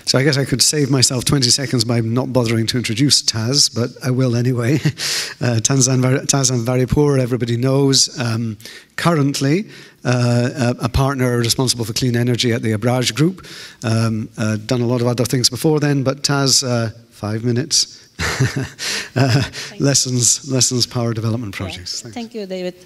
So I guess I could save myself 20 seconds by not bothering to introduce Taz, but I will anyway. Taz Anvaripour, everybody knows, currently a partner responsible for clean energy at the Abraj Group. Done a lot of other things before then, but Taz, 5 minutes. Lessons, power development projects. Yeah. Thank you, David.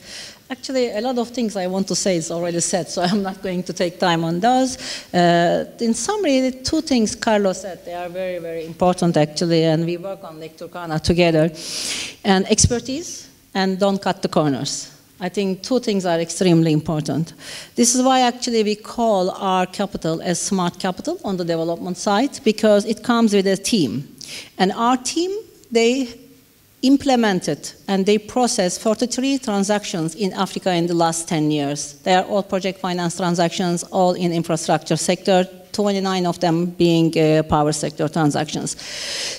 Actually, a lot of things I want to say is already said, so I'm not going to take time on those. In summary, the two things Carlos said, they are very, very important, actually, and we work on Lake Turkana together. And expertise, and don't cut the corners. I think two things are extremely important. This is why, actually, we call our capital as smart capital on the development side, because it comes with a team. And our team, they implemented and they processed 43 transactions in Africa in the last 10 years. They are all project finance transactions, all in infrastructure sector, 29 of them being power sector transactions.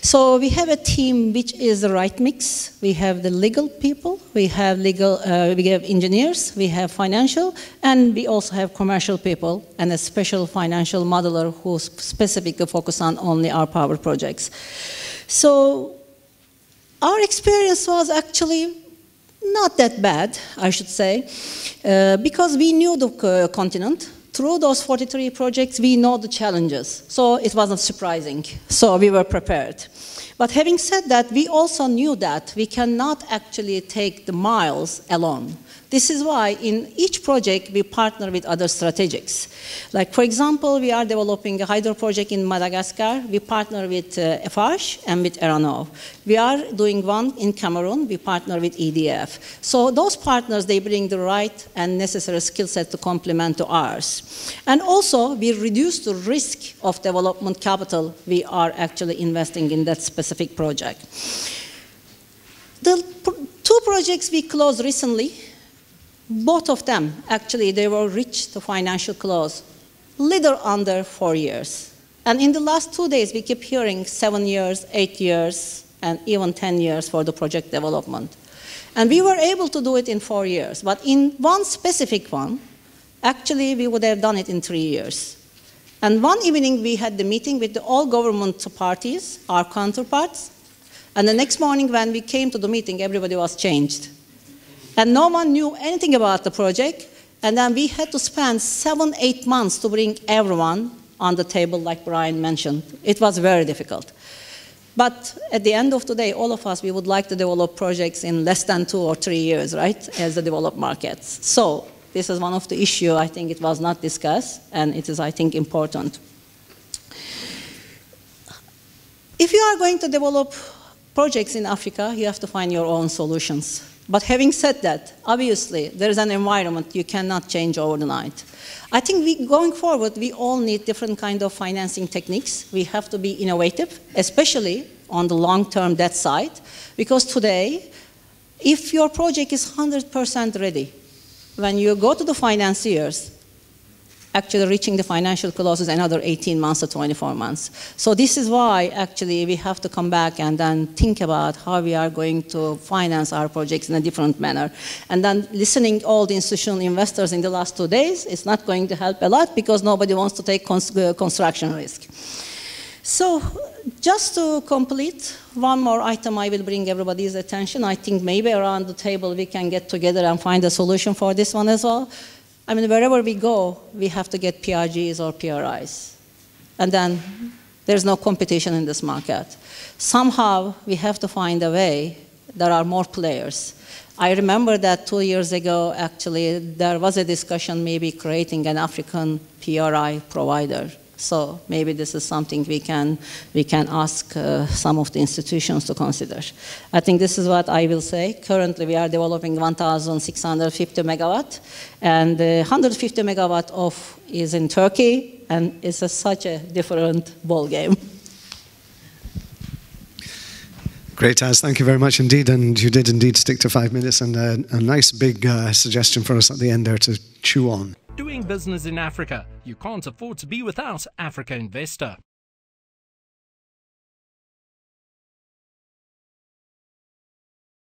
So we have a team which is the right mix. We have the legal people, we have we have engineers, we have financial, and we also have commercial people and a special financial modeler who specifically focus on only our power projects. So our experience was actually not that bad, I should say, because we knew the continent. Through those 43 projects, we know the challenges, so it wasn't surprising. So we were prepared. But having said that, we also knew that we cannot actually take the miles alone. This is why in each project we partner with other strategics. Like, for example, we are developing a hydro project in Madagascar. We partner with Eiffage and with Eranov. We are doing one in Cameroon. We partner with EDF. So those partners, they bring the right and necessary skill set to complement to ours. And also, we reduce the risk of development capital we are actually investing in that specific project. The two projects we closed recently, both of them, actually, they were reached the financial close little under 4 years. And in the last 2 days, we keep hearing 7 years, 8 years, and even 10 years for the project development. And we were able to do it in 4 years. But in one specific one, actually, we would have done it in 3 years. And one evening, we had the meeting with all government parties, our counterparts. And the next morning, when we came to the meeting, everybody was changed. And no one knew anything about the project. And then we had to spend 7, 8 months to bring everyone on the table, like Brian mentioned. It was very difficult. But at the end of the day, all of us, we would like to develop projects in less than 2 or 3 years, right, as the developed markets. So this is one of the issues I think it was not discussed, and it is, I think, important. If you are going to develop projects in Africa, you have to find your own solutions. But having said that, obviously, there is an environment you cannot change overnight. I think going forward, we all need different kind of financing techniques. We have to be innovative, especially on the long-term debt side, because today, if your project is 100% ready, when you go to the financiers, actually reaching the financial close is another 18 months or 24 months. So this is why, actually, we have to come back and then think about how we are going to finance our projects in a different manner. And then listening all the institutional investors in the last 2 days is not going to help a lot because nobody wants to take construction risk. So just to complete, one more item I will bring everybody's attention. I think maybe around the table we can get together and find a solution for this one as well. I mean, wherever we go, we have to get PRGs or PRIs. And then there's no competition in this market. Somehow, we have to find a way. There are more players. I remember that 2 years ago, actually, there was a discussion maybe creating an African PRI provider. So maybe this is something we can ask some of the institutions to consider. I think this is what I will say. Currently, we are developing 1,650 megawatt, and 150 megawatt of is in Turkey, and it's such a different ball game. Great, Az. Thank you very much indeed. And you did indeed stick to 5 minutes, and a nice big suggestion for us at the end there to chew on. Doing business in Africa, you can't afford to be without Africa Investor.